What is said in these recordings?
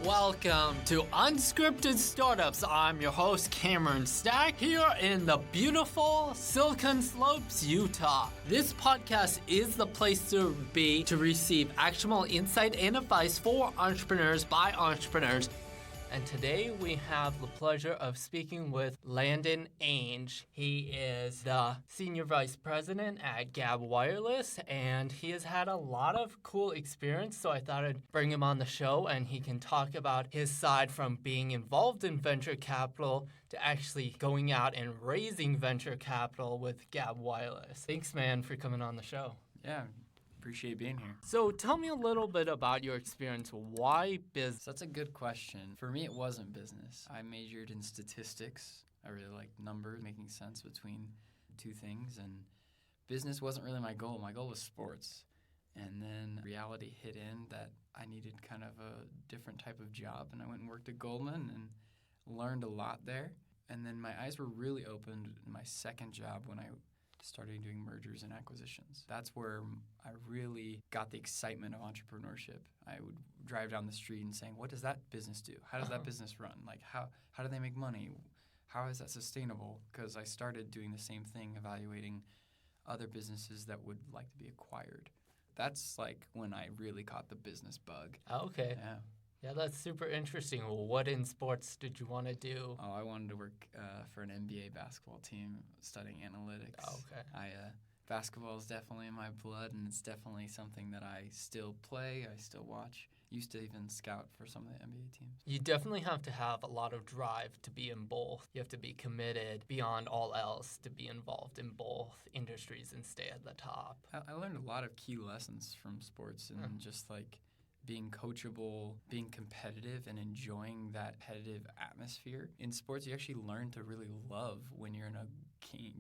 Welcome to Unscripted Startups. I'm your host, Cameron Stack, here in the beautiful Silicon Slopes, Utah. This podcast is the place to be to receive actionable insight and advice for entrepreneurs by entrepreneurs. And today we have the pleasure of speaking with Landon Ainge. He is the Senior Vice President at Gabb Wireless, and he has had a lot of cool experience, so I thought I'd bring him on the show, and he can talk about his side from being involved in venture capital to actually going out and raising venture capital with Gabb Wireless. Thanks, man, for coming on the show. Yeah. Appreciate being here. So tell me a little bit about your experience. Why business? That's a good question. For me, it wasn't business. I majored in statistics. I really liked numbers, making sense between two things. And business wasn't really my goal. My goal was sports. And then reality hit in that I needed kind of a different type of job. And I went and worked at Goldman and learned a lot there. And then my eyes were really opened in my second job when I started doing mergers and acquisitions. That's where I really got the excitement of entrepreneurship. I would drive down the street and saying, what does that business do? How does that business run? Like, how do they make money? How is that sustainable? Because I started doing the same thing, evaluating other businesses that would like to be acquired. That's like when I really caught the business bug. Okay. Yeah. Yeah, that's super interesting. What in sports did you want to do? Oh, I wanted to work for an NBA basketball team studying analytics. Oh, okay. Basketball is definitely in my blood, and it's definitely something that I still play, I still watch. Used to even scout for some of the NBA teams. You definitely have to have a lot of drive to be in both. You have to be committed beyond all else to be involved in both industries and stay at the top. I learned a lot of key lessons from sports and just like being coachable, being competitive, and enjoying that competitive atmosphere. In sports, you actually learn to really love when you're in a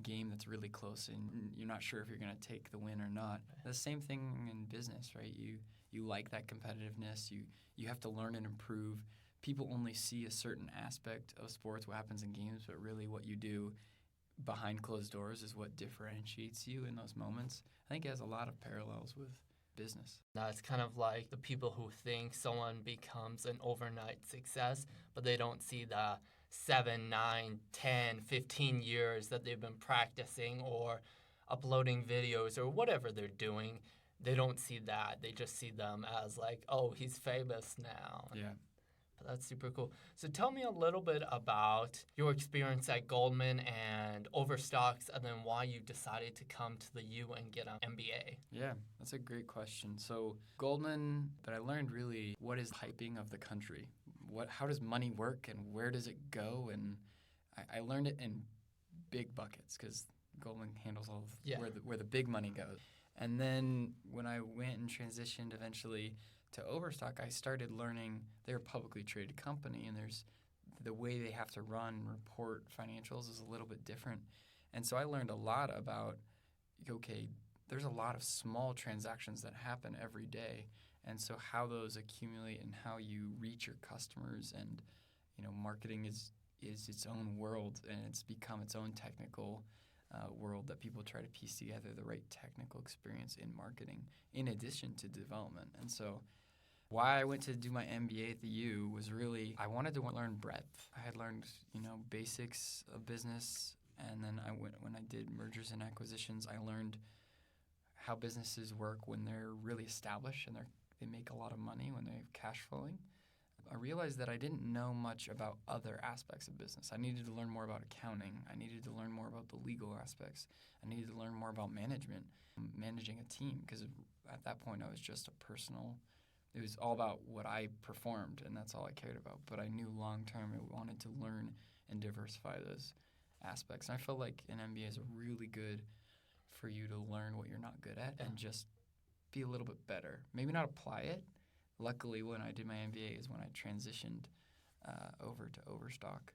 game that's really close and you're not sure if you're going to take the win or not. The same thing in business, right? You like that competitiveness. You have to learn and improve. People only see a certain aspect of sports, what happens in games, but really what you do behind closed doors is what differentiates you in those moments. I think it has a lot of parallels with business. Now, it's kind of like the people who think someone becomes an overnight success, but they don't see the 7, 9, 10, 15 years that they've been practicing or uploading videos or whatever they're doing. They don't see that. They just see them as like, oh, he's famous now. Yeah. But that's super cool. So tell me a little bit about your experience at Goldman and Overstocks, and then why you decided to come to the U and get an MBA. Yeah, that's a great question. So Goldman, that I learned really what is hyping of the country. How does money work and where does it go? And I learned it in big buckets because Goldman handles all of where the big money goes. And then when I went and transitioned eventually to Overstock, I started learning they're a publicly traded company, and there's the way they have to run and report financials is a little bit different. And so I learned a lot about, okay, there's a lot of small transactions that happen every day, and so how those accumulate and how you reach your customers, and marketing is its own world, and it's become its own technical world that people try to piece together the right technical experience in marketing in addition to development. And so why I went to do my MBA at the U was really I wanted to learn breadth. I had learned, basics of business, and then when I did mergers and acquisitions, I learned how businesses work when they're really established and they make a lot of money when they have cash flowing. I realized that I didn't know much about other aspects of business. I needed to learn more about accounting. I needed to learn more about the legal aspects. I needed to learn more about management, managing a team, because at that point I was just a personal. It was all about what I performed, and that's all I cared about. But I knew long-term I wanted to learn and diversify those aspects. And I felt like an MBA is really good for you to learn what you're not good at and just be a little bit better. Maybe not apply it. Luckily, when I did my MBA is when I transitioned over to Overstock,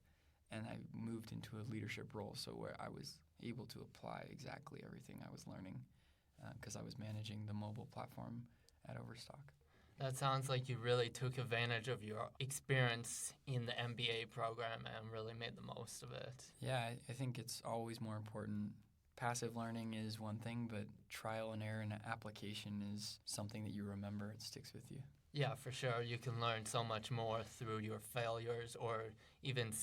and I moved into a leadership role, so where I was able to apply exactly everything I was learning because I was managing the mobile platform at Overstock. That sounds like you really took advantage of your experience in the MBA program and really made the most of it. Yeah, I think it's always more important passive learning is one thing, but trial and error and application is something that you remember. It sticks with you. Yeah, for sure. You can learn so much more through your failures or even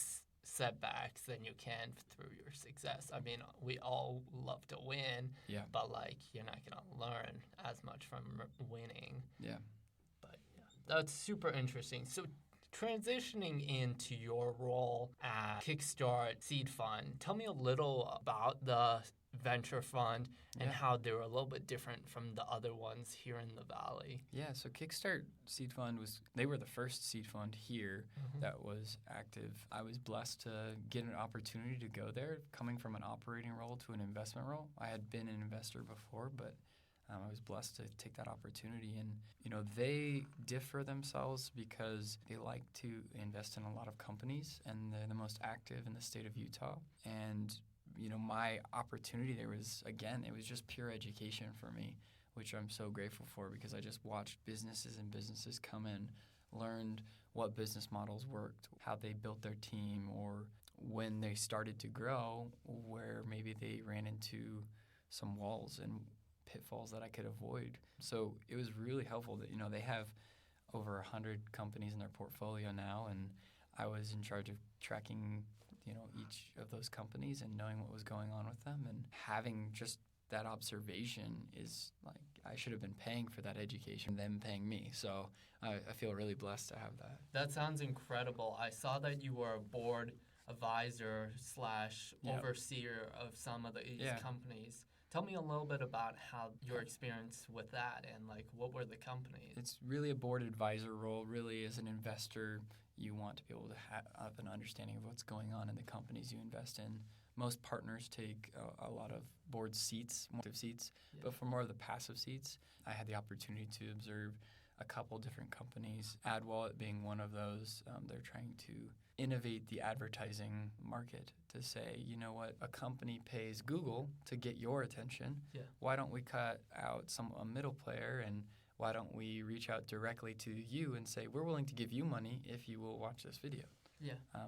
setbacks than you can through your success. I mean, we all love to win, but like you're not going to learn as much from winning. Yeah. But yeah, that's super interesting. So transitioning into your role at Kickstart Seed Fund, tell me a little about the venture fund and how they were a little bit different from the other ones here in the Valley. Yeah, so Kickstart Seed Fund they were the first seed fund here that was active. I was blessed to get an opportunity to go there, coming from an operating role to an investment role. I had been an investor before, but I was blessed to take that opportunity. And, they differ themselves because they like to invest in a lot of companies, and they're the most active in the state of Utah. And my opportunity there was, again, it was just pure education for me, which I'm so grateful for because I just watched businesses come in, learned what business models worked, how they built their team, or when they started to grow, where maybe they ran into some walls and pitfalls that I could avoid. So it was really helpful that, they have over 100 companies in their portfolio now, and I was in charge of tracking each of those companies and knowing what was going on with them, and having just that observation is like I should have been paying for that education, them paying me. So I feel really blessed to have that. That sounds incredible. I saw that you were a board advisor / overseer of some of these companies. Tell me a little bit about how your experience with that and like what were the companies? It's really a board advisor role. Really, as an investor, you want to be able to have an understanding of what's going on in the companies you invest in. Most partners take a lot of board seats, active seats, but for more of the passive seats, I had the opportunity to observe a couple different companies, AdWallet being one of those. They're trying to innovate the advertising market to say, you know what, a company pays Google to get your attention. Why don't we cut out a middle player, and why don't we reach out directly to you and say, we're willing to give you money if you will watch this video.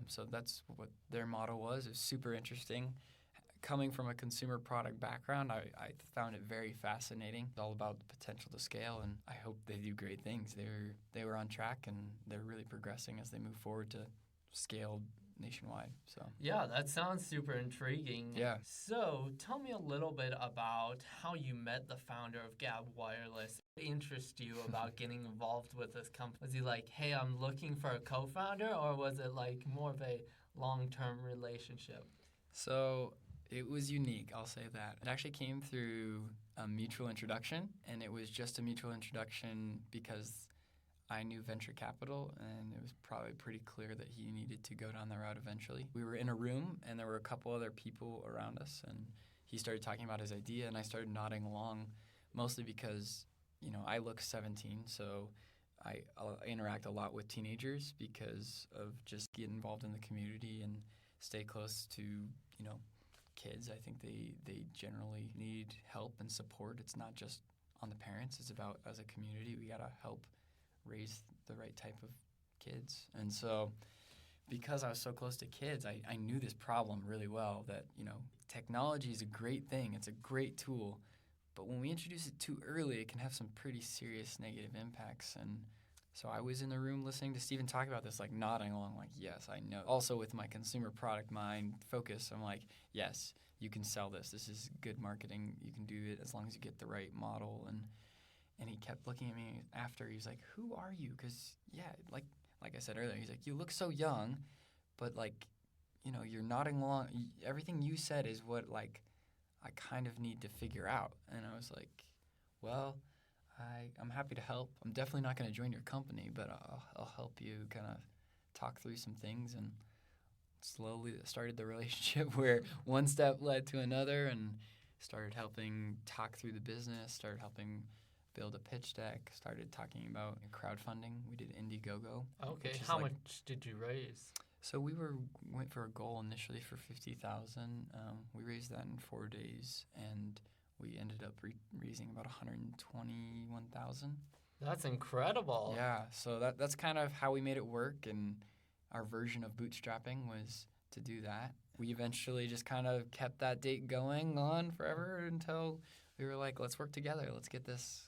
So that's what their model was. It was super interesting. Coming from a consumer product background, I found it very fascinating. It's all about the potential to scale, and I hope they do great things. They were on track, and they're really progressing as they move forward to scale nationwide. So yeah, that sounds super intriguing. So tell me a little bit about how you met the founder of Gabb Wireless. What interested you about getting involved with this company? Was he like, hey, I'm looking for a co-founder, or was it like more of a long-term relationship? So it was unique, I'll say that. It actually came through a mutual introduction, and it was just a mutual introduction because I knew venture capital, and it was probably pretty clear that he needed to go down that route eventually. We were in a room, and there were a couple other people around us, and he started talking about his idea, and I started nodding along, mostly because, I look 17, so I interact a lot with teenagers because of just getting involved in the community and stay close to, kids. I think they generally need help and support. It's not just on the parents. It's about, as a community, we got to help raise the right type of kids. And so because I was so close to kids, I knew this problem really well, that, technology is a great thing. It's a great tool. But when we introduce it too early, it can have some pretty serious negative impacts. And so I was in the room listening to Steven talk about this, like nodding along, like, yes, I know. Also with my consumer product mind focus, I'm like, yes, you can sell this. This is good marketing. You can do it as long as you get the right model. And he kept looking at me after. He was like, who are you? Because, like I said earlier, he's like, you look so young, but, you're nodding along. Everything you said is what, I kind of need to figure out. And I was like, well, I'm happy to help. I'm definitely not going to join your company, but I'll help you kind of talk through some things. And slowly started the relationship where one step led to another, and started helping talk through the business, started helping build a pitch deck, started talking about crowdfunding. We did Indiegogo. Okay, how much did you raise? So we went for a goal initially for $50,000. We raised that in 4 days, and we ended up raising about $121,000. That's incredible. Yeah, so that's kind of how we made it work, and our version of bootstrapping was to do that. we eventually just kind of kept that date going on forever until we were like, let's work together. Let's get this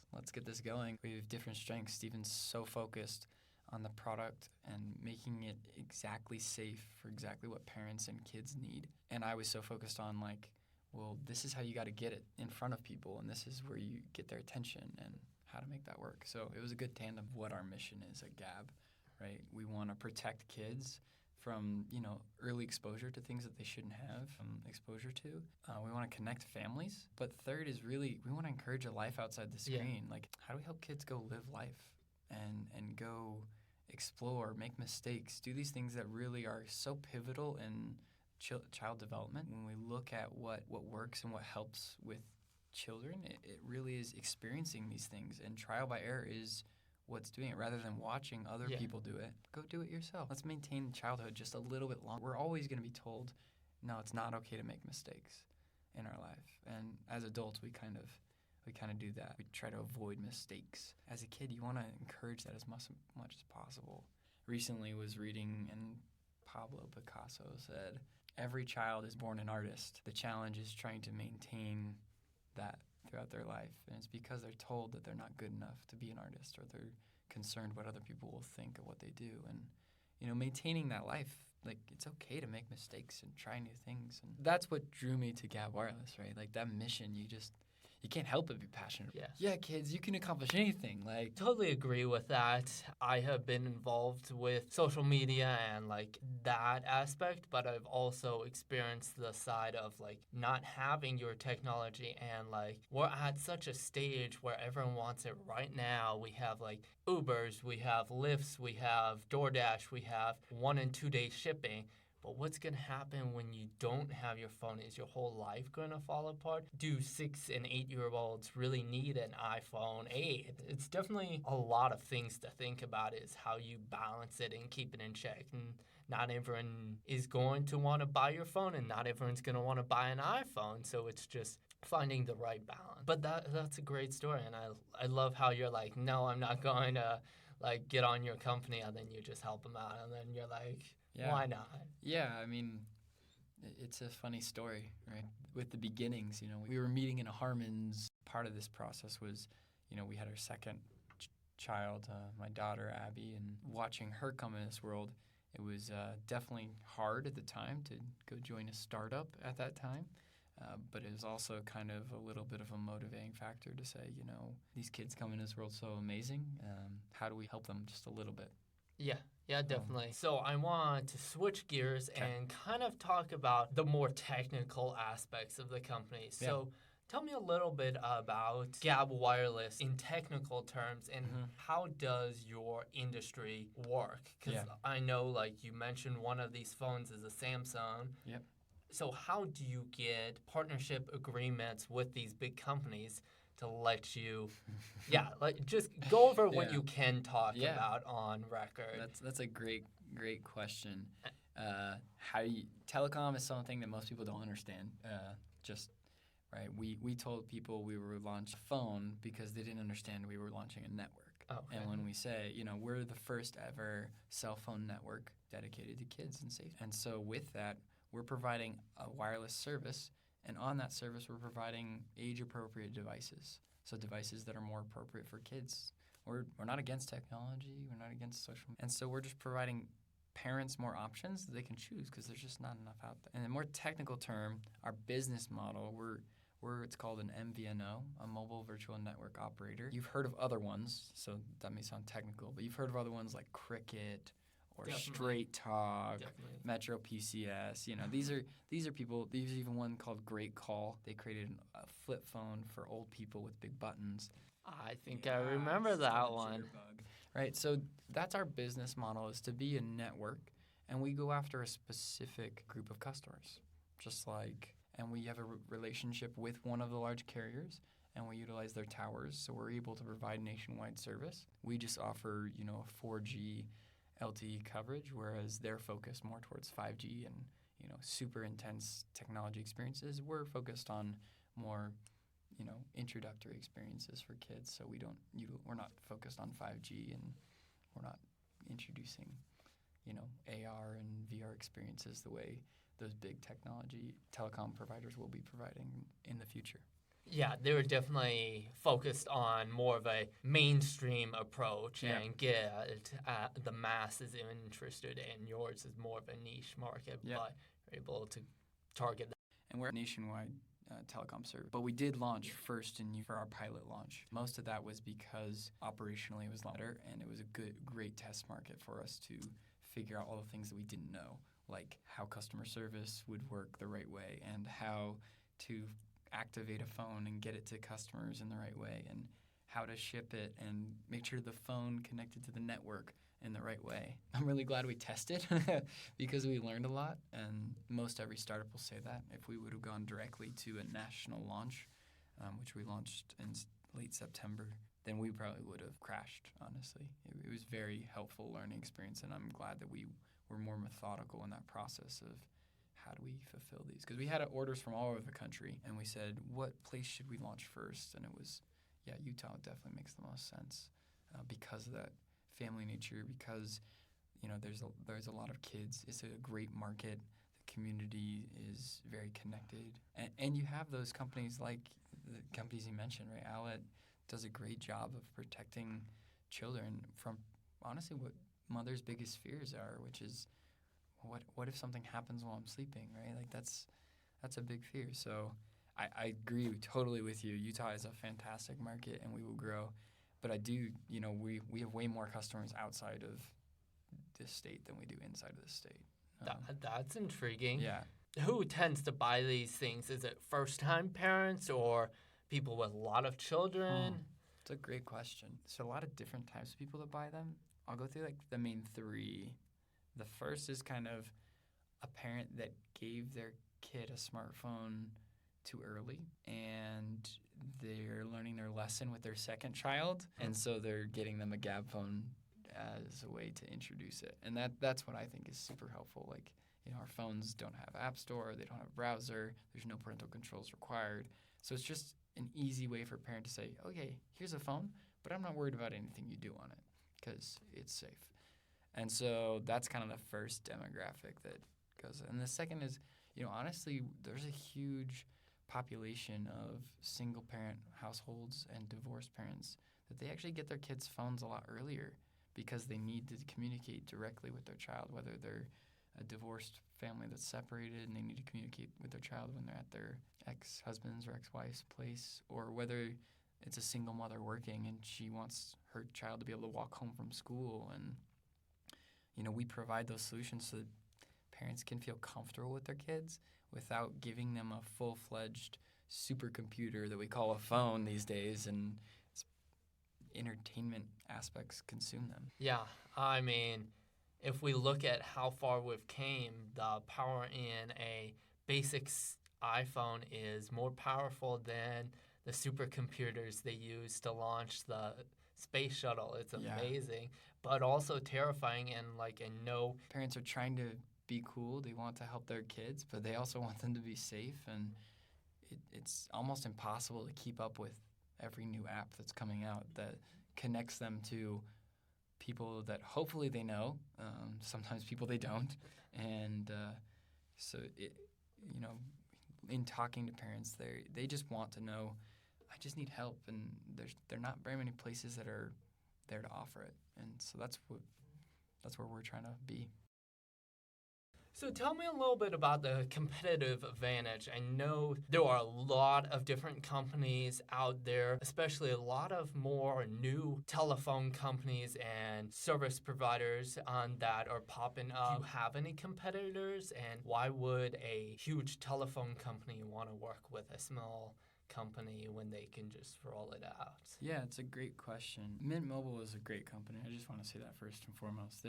going. We have different strengths. Steven's so focused on the product and making it exactly safe for exactly what parents and kids need. And I was so focused on like, well, this is how you got to get it in front of people, and this is where you get their attention and how to make that work. So it was a good tandem of what our mission is at Gabb, right? We want to protect kids from, early exposure to things that they shouldn't have exposure to. We want to connect families. But third is really, we want to encourage a life outside the screen. Like, how do we help kids go live life and go explore, make mistakes, do these things that really are so pivotal in child development? When we look at what works and what helps with children, it really is experiencing these things. And trial by error is what's doing it, rather than watching other people do it. Go do it yourself. Let's maintain childhood just a little bit longer. We're always going to be told, no, it's not okay to make mistakes in our life. And as adults, we kind of do that. We try to avoid mistakes. As a kid, you want to encourage that as much as possible. Recently was reading, and Pablo Picasso said, every child is born an artist. The challenge is trying to maintain that throughout their life, and it's because they're told that they're not good enough to be an artist, or they're concerned what other people will think of what they do. And maintaining that life, like, it's okay to make mistakes and try new things, and that's what drew me to Gabb Wireless, right? Like, that mission, you can't help but be passionate. Yeah, kids, you can accomplish anything. Like, totally agree with that. I have been involved with social media and like that aspect, but I've also experienced the side of like not having your technology, and like we're at such a stage where everyone wants it right now. We have like Ubers, we have Lyfts, we have DoorDash, we have 1 and 2 day shipping. But what's going to happen when you don't have your phone? Is your whole life going to fall apart? Do 6 and 8 year olds really need an iPhone 8? It's definitely a lot of things to think about, is how you balance it and keep it in check. And not everyone is going to want to buy your phone, and not everyone's going to want to buy an iPhone. So it's just finding the right balance. But that's a great story. And I love how you're like, no, I'm not going to like get on your company, and then you just help them out. And then you're like, why not? Yeah, I mean, it's a funny story, right? With the beginnings, we were meeting in a Harmon's. Part of this process was, we had our second child, my daughter, Abby, and watching her come in this world, it was definitely hard at the time to go join a startup at that time. But it was also kind of a little bit of a motivating factor to say, these kids come in this world so amazing. How do we help them just a little bit? Yeah, definitely. So I want to switch gears and kind of talk about the more technical aspects of the company. So tell me a little bit about Gabb Wireless in technical terms, and how does your industry work? Because I know, like, you mentioned one of these phones is a Samsung. Yep. So how do you get partnership agreements with these big companies to let you, just go over what you can talk about on record? That's a great question. Telecom is something that most people don't understand. Right, we told people we were launching a phone because they didn't understand we were launching a network. Okay. And when we say, we're the first ever cell phone network dedicated to kids and safety. And so with that, we're providing a wireless service. And on that service, we're providing age-appropriate devices, so devices that are more appropriate for kids. We're not against technology. We're not against social media. And so we're just providing parents more options that they can choose, because there's just not enough out there. And in a more technical term, our business model, it's called an MVNO, a mobile virtual network operator. You've heard of other ones, so that may sound technical, but you've heard of other ones like Cricket, or Straight Talk, Metro PCS. These are people. There's even one called Great Call. They created a flip phone for old people with big buttons. I think I remember that one. Right. So that's our business model, is to be a network, and we go after a specific group of customers, and we have a relationship with one of the large carriers, and we utilize their towers, so we're able to provide nationwide service. We just offer, a 4G LTE coverage, whereas they're focused more towards 5G and, super intense technology experiences. We're focused on more, introductory experiences for kids. So we're not focused on 5G, and we're not introducing, AR and VR experiences the way those big telecom providers will be providing in the future. Yeah, they were definitely focused on more of a mainstream approach and get the masses interested in. Yours is more of a niche market, but you're able to target that. And we're a nationwide telecom service. But we did launch first for our pilot launch. Most of that was because operationally it was better, and it was a great test market for us to figure out all the things that we didn't know, like how customer service would work the right way and how to activate a phone and get it to customers in the right way, and how to ship it and make sure the phone connected to the network in the right way. I'm really glad we tested because we learned a lot, and most every startup will say that. If we would have gone directly to a national launch, which we launched in late September, then we probably would have crashed, honestly. It was a very helpful learning experience, and I'm glad that we were more methodical in that process of how do we fulfill these? Because we had orders from all over the country, and we said, what place should we launch first? And it was, Utah definitely makes the most sense because of that family nature, because there's a lot of kids. It's a great market. The community is very connected. And you have those companies like the companies you mentioned, right? Owlet does a great job of protecting children from, honestly, what mothers' biggest fears are, which is, what if something happens while I'm sleeping, right? Like that's a big fear. So I agree totally with you. Utah is a fantastic market, and we will grow. But I do, we have way more customers outside of this state than we do inside of the state. That's intriguing. Yeah. Who tends to buy these things? Is it first-time parents or people with a lot of children? It's a great question. So a lot of different types of people that buy them. I'll go through the main three. The first is kind of a parent that gave their kid a smartphone too early, and they're learning their lesson with their second child, and so they're getting them a Gabb phone as a way to introduce it. And that's what I think is super helpful. Our phones don't have App Store, they don't have browser, there's no parental controls required. So it's just an easy way for a parent to say, okay, here's a phone, but I'm not worried about anything you do on it because it's safe. And so that's kind of the first demographic that goes. And the second is, honestly, there's a huge population of single-parent households and divorced parents that they actually get their kids' phones a lot earlier because they need to communicate directly with their child, whether they're a divorced family that's separated and they need to communicate with their child when they're at their ex-husband's or ex-wife's place, or whether it's a single mother working and she wants her child to be able to walk home from school. And we provide those solutions so that parents can feel comfortable with their kids without giving them a full-fledged supercomputer that we call a phone these days, and entertainment aspects consume them. Yeah, I mean, if we look at how far we've came, the power in a basic iPhone is more powerful than the supercomputers they use to launch the space shuttle. It's amazing, but also terrifying, and parents are trying to be cool. They want to help their kids, but they also want them to be safe, and it's almost impossible to keep up with every new app that's coming out that connects them to people that hopefully they know, sometimes people they don't, and so in talking to parents, they just want to know, I just need help, and there are not very many places that are there to offer it, and so that's where we're trying to be. So tell me a little bit about the competitive advantage. I know there are a lot of different companies out there, especially a lot of more new telephone companies and service providers that are popping up. Do you have any competitors, and why would a huge telephone company want to work with a small company when they can just roll it out? Yeah, it's a great question. Mint Mobile is a great company. I just want to say that first and foremost.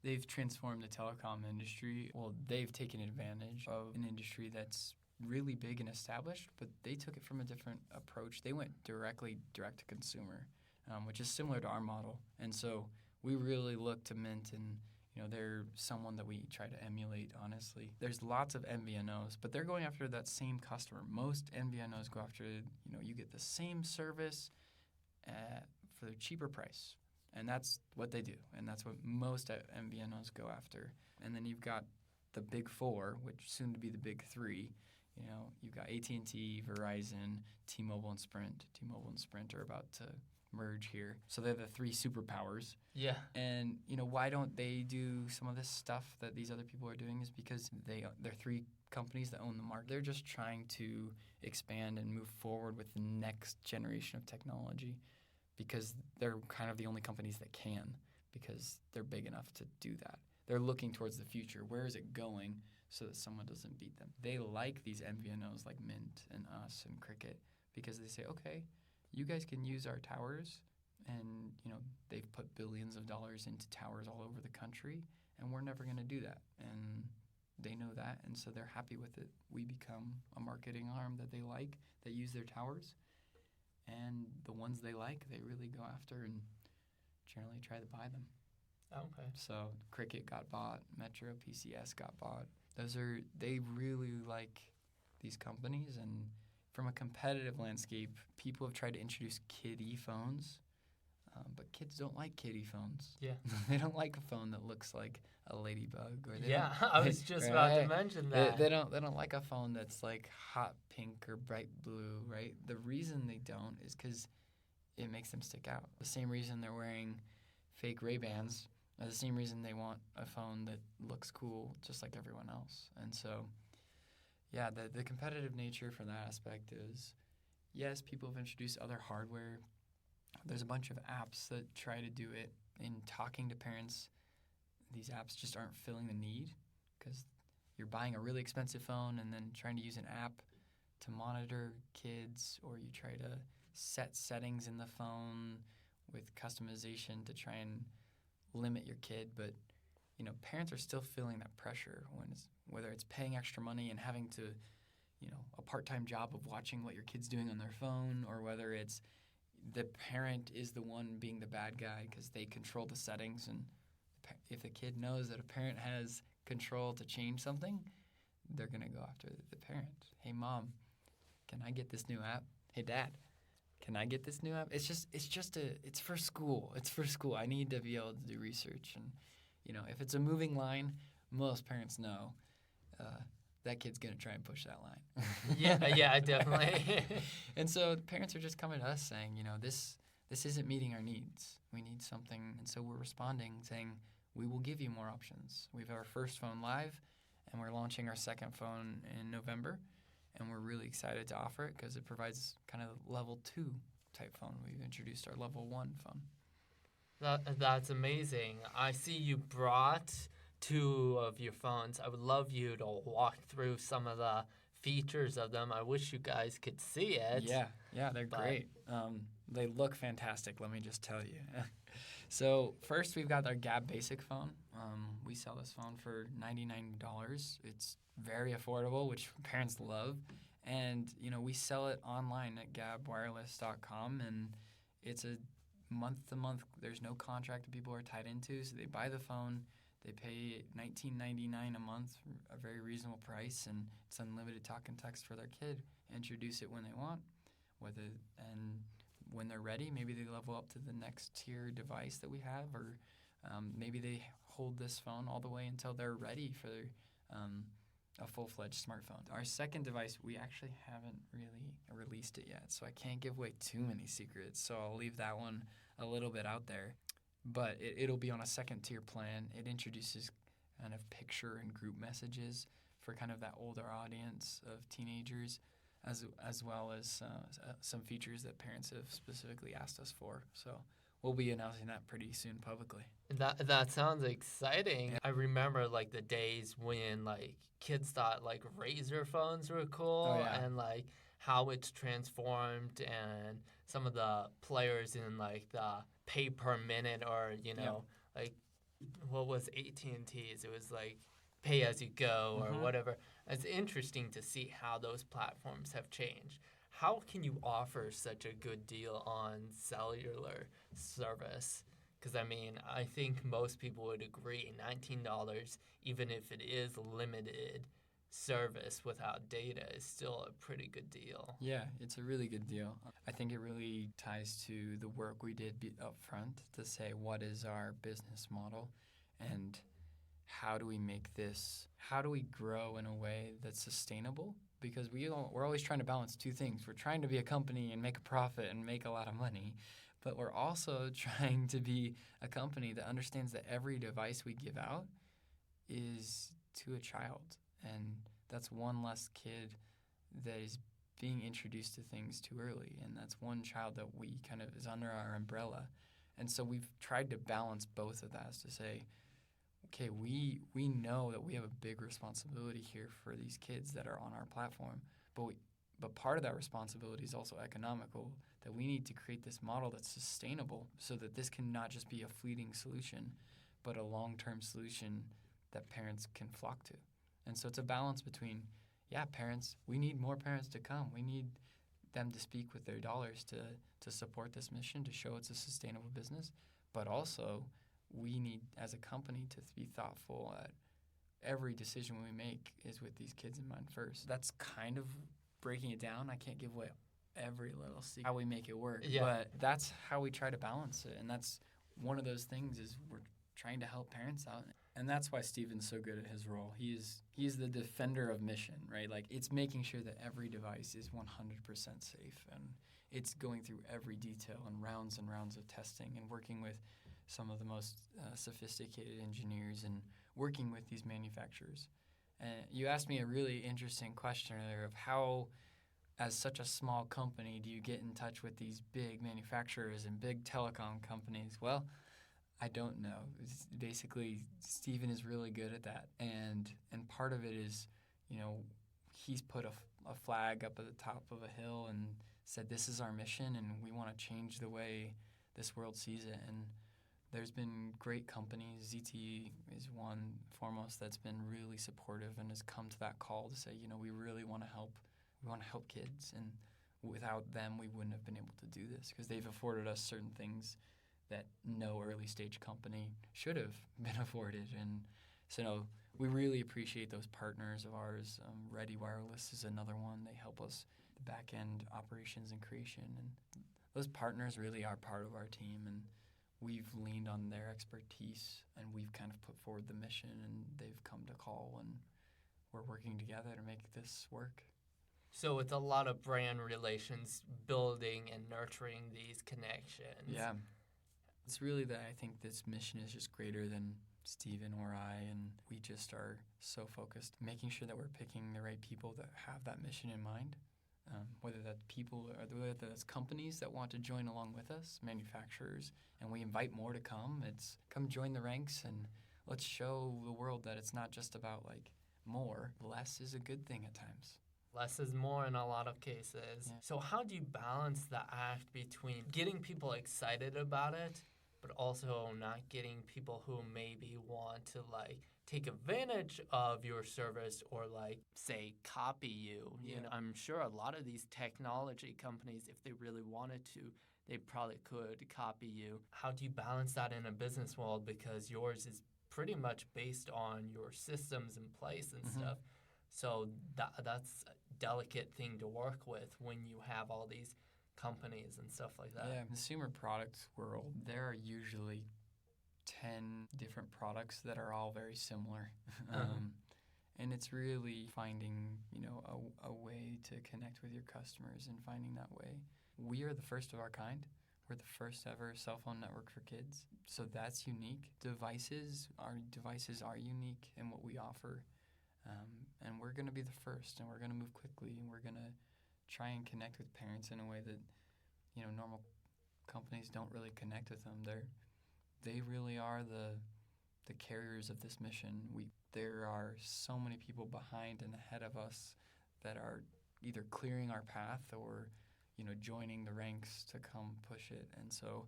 They've transformed the telecom industry. Well, they've taken advantage of an industry that's really big and established, but they took it from a different approach. They went direct to consumer, which is similar to our model. And so we really look to Mint, and they're someone that we try to emulate, honestly. There's lots of MVNOs, but they're going after that same customer. Most MVNOs go after, you get the same service for a cheaper price. And that's what they do, and that's what most MVNOs go after. And then you've got the big four, which soon to be the big three. You know, you've got AT&T, Verizon, T-Mobile, and Sprint. T-Mobile and Sprint are about to merge here. So they're the three superpowers. Yeah. And, you know, why don't they do some of this stuff that these other people are doing is because they're three companies that own the market. They're just trying to expand and move forward with the next generation of technology because they're kind of the only companies that can because they're big enough to do that. They're looking towards the future. Where is it going so that someone doesn't beat them? They like these MVNOs like Mint and Us and Cricket because they say, okay, you guys can use our towers, and you know they've put billions of dollars into towers all over the country, and we're never going to do that. And they know that, and so they're happy with it. We become a marketing arm that they like, that use their towers, and the ones they like, they really go after and generally try to buy them. Okay. So Cricket got bought, Metro PCS got bought. They really like these companies, and from a competitive landscape, people have tried to introduce kiddie phones, but kids don't like kiddie phones. Yeah. They don't like a phone that looks like a ladybug. I was just about to mention that. They don't like a phone that's like hot pink or bright blue, right? The reason they don't is because it makes them stick out. The same reason they're wearing fake Ray-Bans, or the same reason they want a phone that looks cool just like everyone else. And so, yeah, the competitive nature for that aspect is, yes, people have introduced other hardware. There's a bunch of apps that try to do it. In talking to parents, these apps just aren't filling the need because you're buying a really expensive phone and then trying to use an app to monitor kids, or you try to set settings in the phone with customization to try and limit your kid. But, you know, parents are still feeling that pressure whether it's paying extra money and having to, you know, a part-time job of watching what your kid's doing on their phone, or whether it's the parent is the one being the bad guy because they control the settings. And if the kid knows that a parent has control to change something, they're going to go after the parent. Hey, Mom, can I get this new app? Hey, Dad, can I get this new app? It's for school. It's for school. I need to be able to do research. And, you know, if it's a moving line, most parents know that kid's going to try and push that line. Yeah, definitely. And so parents are just coming to us saying, you know, this isn't meeting our needs. We need something. And so we're responding saying, we will give you more options. We have our first phone live, and we're launching our second phone in November. And we're really excited to offer it because it provides kind of level 2 type phone. We've introduced our level 1 phone. That's amazing. I see you brought 2 of your phones. I would love you to walk through some of the features of them. I wish you guys could see it. Yeah, they're great. They look fantastic, let me just tell you. So first, we've got our Gabb basic phone. We sell this phone for $99. It's very affordable, which parents love. And, you know, we sell it online at gabbwireless.com, and it's a month-to-month. There's no contract that people are tied into, so they buy the phone. They pay $19.99 a month, a very reasonable price, and it's unlimited talk and text for their kid. Introduce it when they want, and when they're ready, maybe they level up to the next tier device that we have, or maybe they hold this phone all the way until they're ready for a full-fledged smartphone. Our second device, we actually haven't really released it yet, so I can't give away too many secrets, so I'll leave that one a little bit out there. But it'll be on a second-tier plan. It introduces kind of picture and group messages for kind of that older audience of teenagers, as well as some features that parents have specifically asked us for. So we'll be announcing that pretty soon publicly. That sounds exciting. Yeah. I remember like the days when like kids thought like Razor phones were cool, and like how it's transformed, and some of the players in like the pay per minute, or like what was AT&T's? It was like pay as you go or whatever. It's interesting to see how those platforms have changed. How can you offer such a good deal on cellular service? Because, I mean, I think most people would agree $19, even if it is limited service without data, is still a pretty good deal. Yeah, it's a really good deal. I think it really ties to the work we did up front to say what is our business model. And how do we grow in a way that's sustainable? Because we're always trying to balance two things. We're trying to be a company and make a profit and make a lot of money, but we're also trying to be a company that understands that every device we give out is to a child, and that's one less kid that is being introduced to things too early, and that's one child that we kind of is under our umbrella. And so we've tried to balance both of that to say, okay, we know that we have a big responsibility here for these kids that are on our platform, but part of that responsibility is also economical, that we need to create this model that's sustainable so that this can not just be a fleeting solution, but a long-term solution that parents can flock to. And so it's a balance between, parents, we need more parents to come. We need them to speak with their dollars to support this mission, to show it's a sustainable business, but also we need, as a company, to be thoughtful at every decision we make is with these kids in mind first. That's kind of breaking it down. I can't give away every little secret how we make it work, but that's how we try to balance it. And that's one of those things is we're trying to help parents out. And that's why Steven's so good at his role. He's the defender of mission, right? Like, it's making sure that every device is 100% safe, and it's going through every detail and rounds of testing and working with some of the most sophisticated engineers and working with these manufacturers. And you asked me a really interesting question earlier of how, as such a small company, do you get in touch with these big manufacturers and big telecom companies? Well, I don't know. Basically, Steven is really good at that. And part of it is, he's put a flag up at the top of a hill and said, this is our mission, and we want to change the way this world sees it. And there's been great companies. ZTE is one foremost that's been really supportive and has come to that call to say, we really want to help. We want to help kids. And without them, we wouldn't have been able to do this because they've afforded us certain things that no early stage company should have been afforded. And so we really appreciate those partners of ours. Ready Wireless is another one. They help us the back end operations and creation. And those partners really are part of our team. And we've leaned on their expertise, and we've kind of put forward the mission, and they've come to call, and we're working together to make this work. So it's a lot of brand relations, building and nurturing these connections. Yeah. It's really that I think this mission is just greater than Steven or I, and we just are so focused, making sure that we're picking the right people that have that mission in mind, whether that's people or whether that's companies that want to join along with us, manufacturers, and we invite more to come. It's come join the ranks, and let's show the world that it's not just about more. Less is a good thing at times. Less is more in a lot of cases. Yeah. So how do you balance the act between getting people excited about it, but also not getting people who maybe want to take advantage of your service or say copy you? Yeah. I'm sure a lot of these technology companies, if they really wanted to, they probably could copy you. How do you balance that in a business world? Because yours is pretty much based on your systems in place and stuff. So that's a delicate thing to work with when you have all these companies and stuff like that. Yeah, consumer products world, there are usually 10 different products that are all very similar. And it's really finding, a way to connect with your customers and finding that way. We are the first of our kind. We're the first ever cell phone network for kids. So that's unique. Our devices are unique in what we offer. And we're going to be the first, and we're going to move quickly, and we're going to try and connect with parents in a way that, normal companies don't really connect with them. They really are the carriers of this mission. There are so many people behind and ahead of us that are either clearing our path or, joining the ranks to come push it. And so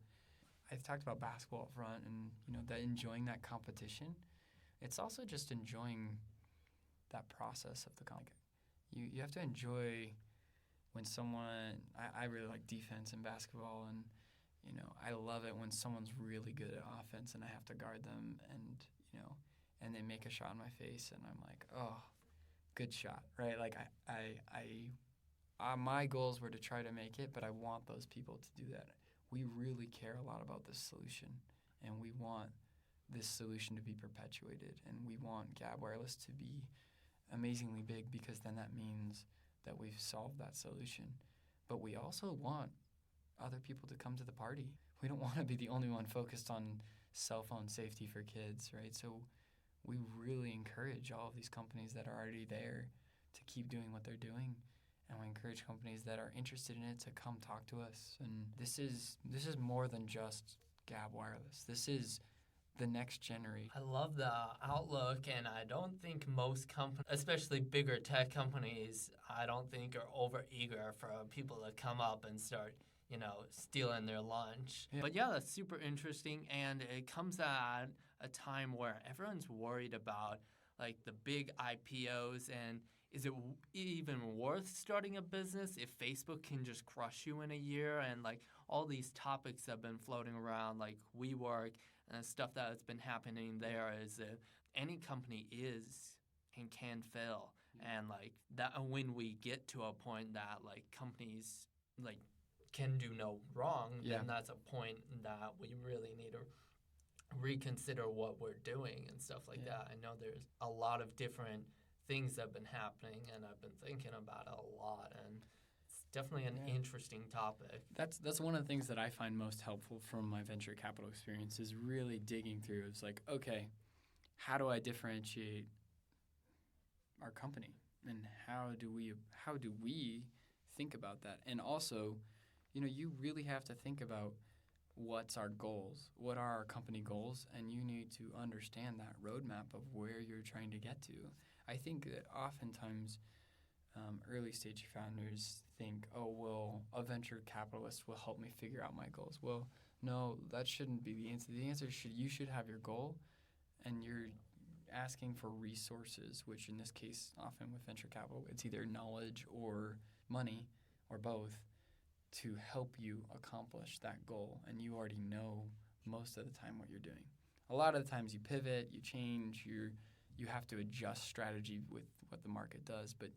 I've talked about basketball up front and, that enjoying that competition. It's also just enjoying that process of the you have to enjoy when someone I really like defense in basketball, and I love it when someone's really good at offense and I have to guard them, and they make a shot in my face and I'm like, oh, good shot, right? My goals were to try to make it, but I want those people to do that. We really care a lot about this solution, and we want this solution to be perpetuated. And we want Gabb Wireless to be amazingly big, because then that means that we've solved that solution. But we also want other people to come to the party. We don't want to be the only one focused on cell phone safety for kids, right? So we really encourage all of these companies that are already there to keep doing what they're doing. And we encourage companies that are interested in it to come talk to us. And this is more than just Gabb Wireless. This is the next generation. I love the outlook, and I don't think most companies, especially bigger tech companies, I don't think are over eager for people to come up and start, stealing their lunch. Yeah. But yeah, that's super interesting, and it comes at a time where everyone's worried about like the big IPOs, and is it even worth starting a business if Facebook can just crush you in a year? And like all these topics have been floating around, like WeWork and stuff that has been happening there, is that any company is and can fail. And like that, when we get to a point that like companies like can do no wrong, then that's a point that we really need to reconsider what we're doing and stuff like that. I know there's a lot of different things that have been happening, and I've been thinking about it a lot, and it's definitely an interesting topic. That's one of the things that I find most helpful from my venture capital experience, is really digging through. It's like, okay, how do I differentiate our company, and how do we think about that? And also, you really have to think about what's our goals, what are our company goals, and you need to understand that roadmap of where you're trying to get to. I think that oftentimes early stage founders think, oh, well, a venture capitalist will help me figure out my goals. Well, no, that shouldn't be the answer. The answer you should have your goal, and you're asking for resources, which in this case, often with venture capital, it's either knowledge or money or both, to help you accomplish that goal. And you already know most of the time what you're doing. A lot of the times you pivot, you change, you have to adjust strategy with what the market does, but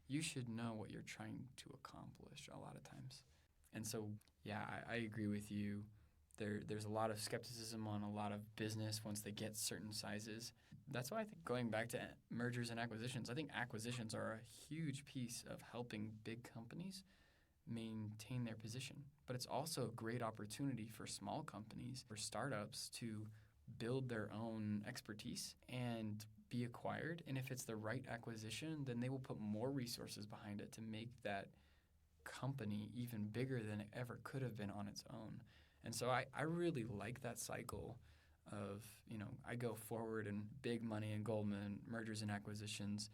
you should know what you're trying to accomplish a lot of times. And so, I agree with you. There's a lot of skepticism on a lot of business once they get certain sizes. That's why I think, going back to mergers and acquisitions, I think acquisitions are a huge piece of helping big companies maintain their position. But it's also a great opportunity for small companies, for startups, to build their own expertise and be acquired. And if it's the right acquisition, then they will put more resources behind it to make that company even bigger than it ever could have been on its own. And so I really like that cycle of, I go forward in big money and Goldman, mergers and acquisitions,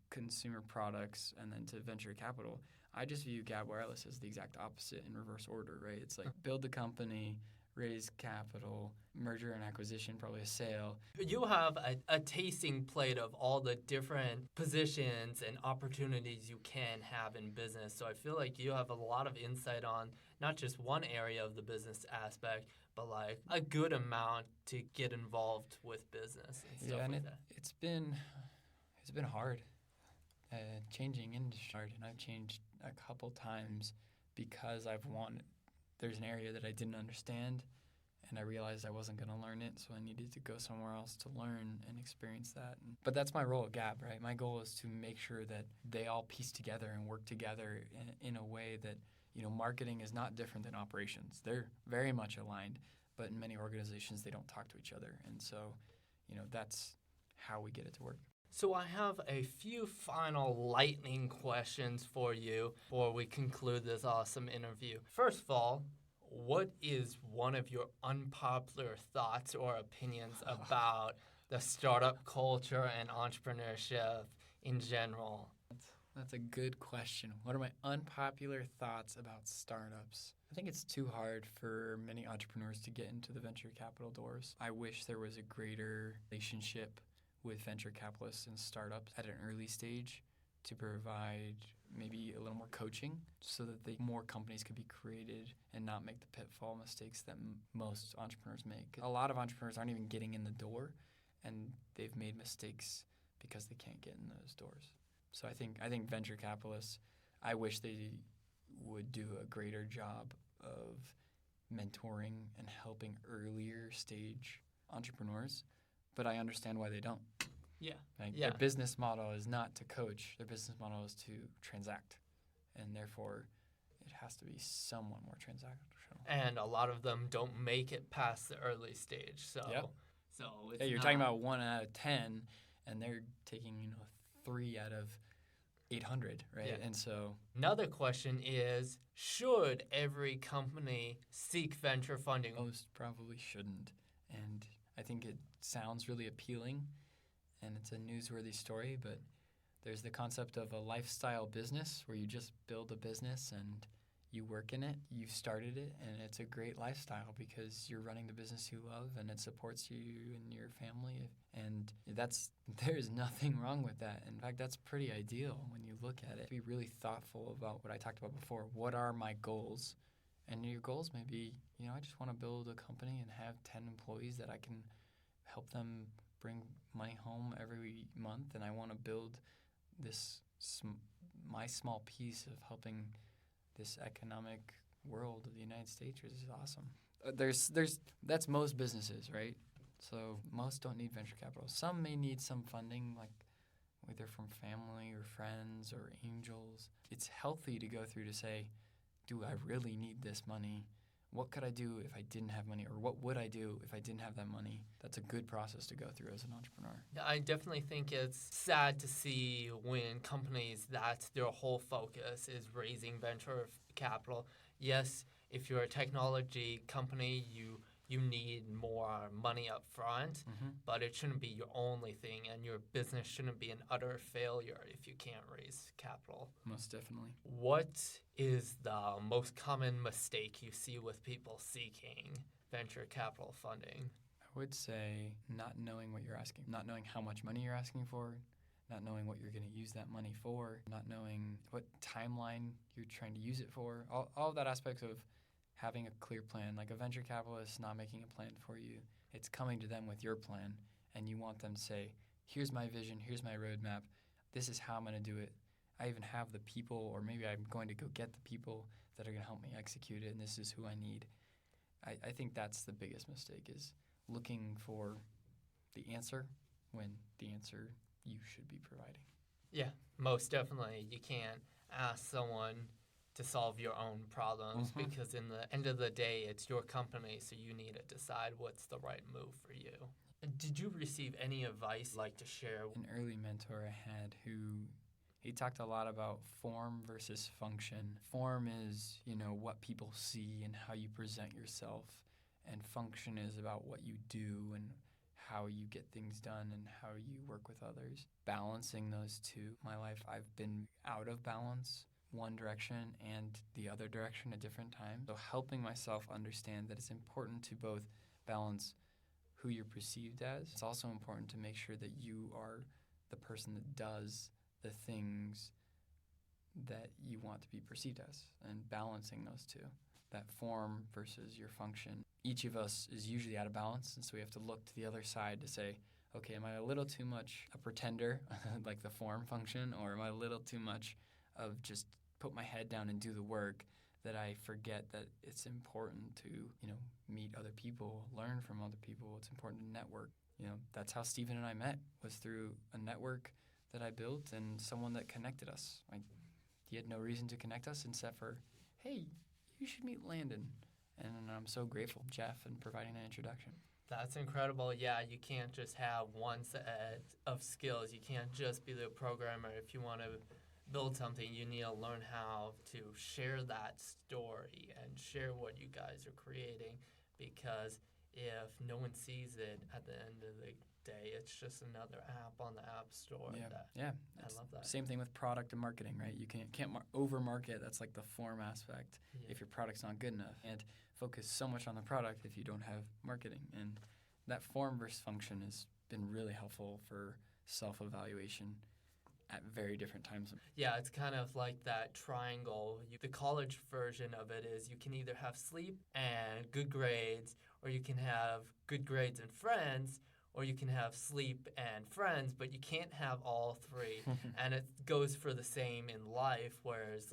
consumer products, and then to venture capital. I just view Gabb Wireless as the exact opposite in reverse order, right? It's like build the company, raise capital, merger and acquisition, probably a sale. You have a tasting plate of all the different positions and opportunities you can have in business. So I feel like you have a lot of insight on not just one area of the business aspect, but like a good amount to get involved with business and stuff like that. It's been hard. Changing industry, and I've changed a couple times because there's an area that I didn't understand, and I realized I wasn't going to learn it, so I needed to go somewhere else to learn and experience that. But that's my role at Gabb, right? My goal is to make sure that they all piece together and work together in a way that, marketing is not different than operations. They're very much aligned, but in many organizations, they don't talk to each other. And so, that's how we get it to work. So I have a few final lightning questions for you before we conclude this awesome interview. First of all, what is one of your unpopular thoughts or opinions about the startup culture and entrepreneurship in general? That's a good question. What are my unpopular thoughts about startups? I think it's too hard for many entrepreneurs to get into the venture capital doors. I wish there was a greater relationship with venture capitalists and startups at an early stage to provide maybe a little more coaching so that more companies could be created and not make the pitfall mistakes that most entrepreneurs make. A lot of entrepreneurs aren't even getting in the door, and they've made mistakes because they can't get in those doors. So I think venture capitalists, I wish they would do a greater job of mentoring and helping earlier stage entrepreneurs, but I understand why they don't. Yeah. Their business model is not to coach. Their business model is to transact. And therefore, it has to be somewhat more transactional. And a lot of them don't make it past the early stage. So, it's you're talking about 1 out of 10, and they're taking 3 out of 800, right? Yeah. And so another question is, should every company seek venture funding? Most probably shouldn't. And I think it sounds really appealing, and it's a newsworthy story, but there's the concept of a lifestyle business where you just build a business and you work in it, you started it, and it's a great lifestyle because you're running the business you love and it supports you and your family. And there's nothing wrong with that. In fact, that's pretty ideal when you look at it. Be really thoughtful about what I talked about before. What are my goals? And your goals may be, I just want to build a company and have 10 employees that I can help them bring money home every month, and I want to build this my small piece of helping this economic world of the United States, which is awesome. That's most businesses, right? So most don't need venture capital. Some may need some funding, like either from family or friends or angels. It's healthy to go through to say, do I really need this money? What could I do if I didn't have money? Or what would I do if I didn't have that money? That's a good process to go through as an entrepreneur. I definitely think it's sad to see when companies, that's their whole focus is raising venture capital. Yes, if you're a technology company, you need more money up front, but it shouldn't be your only thing, and your business shouldn't be an utter failure if you can't raise capital. Most definitely. What is the most common mistake you see with people seeking venture capital funding? I would say not knowing what you're asking, not knowing how much money you're asking for, not knowing what you're going to use that money for, not knowing what timeline you're trying to use it for, all of that aspects of having a clear plan. Like a venture capitalist not making a plan for you. It's coming to them with your plan, and you want them to say, here's my vision, here's my roadmap, this is how I'm going to do it. I even have the people, or maybe I'm going to go get the people that are going to help me execute it, and this is who I need. I think that's the biggest mistake, is looking for the answer when the answer you should be providing. Yeah, most definitely. You can't ask someone to solve your own problems because in the end of the day, it's your company, so you need to decide what's the right move for you. Did you receive any advice you'd like to share? An early mentor I had he talked a lot about form versus function. Form is, what people see and how you present yourself, and function is about what you do and how you get things done and how you work with others. Balancing those two. My life, I've been out of balance one direction and the other direction at different times. So helping myself understand that it's important to both balance who you're perceived as. It's also important to make sure that you are the person that does the things that you want to be perceived as, and balancing those two, that form versus your function. Each of us is usually out of balance, and so we have to look to the other side to say, okay, am I a little too much a pretender, like the form function, or am I a little too much of just put my head down and do the work, that I forget that it's important to, meet other people, learn from other people. It's important to network. That's how Stephen and I met, was through a network that I built and someone that connected us. He had no reason to connect us except for, hey, you should meet Landon. And I'm so grateful, Jeff, in providing that introduction. That's incredible. Yeah, you can't just have one set of skills. You can't just be the programmer. If you want to build something, you need to learn how to share that story and share what you guys are creating, because if no one sees it at the end of the day, it's just another app on the App Store. Yeah. I love that. Same thing with product and marketing, right? You can't over-market. That's like the form aspect if your product's not good enough. And focus so much on the product if you don't have marketing. And that form versus function has been really helpful for self-evaluation at very different times. Yeah, it's kind of like that triangle. The college version of it is you can either have sleep and good grades, or you can have good grades and friends, or you can have sleep and friends, but you can't have all three. And it goes for the same in life, whereas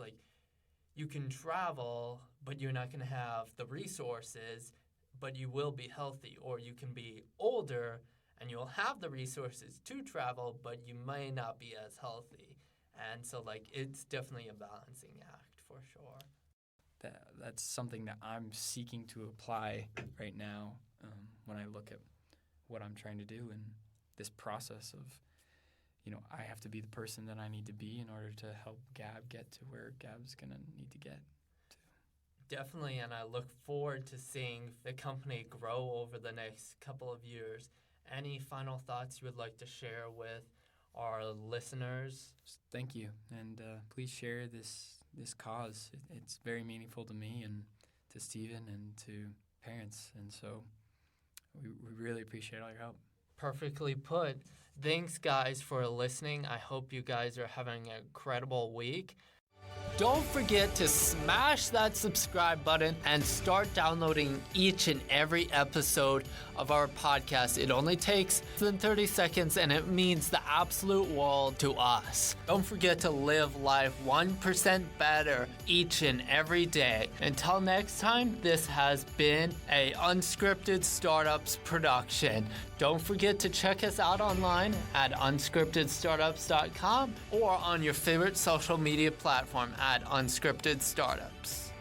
you can travel, but you're not going to have the resources, but you will be healthy. Or you can be older and you'll have the resources to travel, but you may not be as healthy. And so, like, it's definitely a balancing act for sure. That's something that I'm seeking to apply right now when I look at what I'm trying to do in this process of, I have to be the person that I need to be in order to help Gabb get to where Gabb's going to need to get to. Definitely, and I look forward to seeing the company grow over the next couple of years. Any final thoughts you would like to share with our listeners? Thank you, and please share this cause. It's very meaningful to me and to Stephen and to parents, and so we really appreciate all your help. Perfectly put. Thanks, guys, for listening. I hope you guys are having an incredible week. Don't forget to smash that subscribe button and start downloading each and every episode of our podcast. It only takes less than 30 seconds and it means the absolute world to us. Don't forget to live life 1% better each and every day. Until next time, this has been a Unscripted Startups production. Don't forget to check us out online at unscriptedstartups.com or on your favorite social media platform at Unscripted Startups.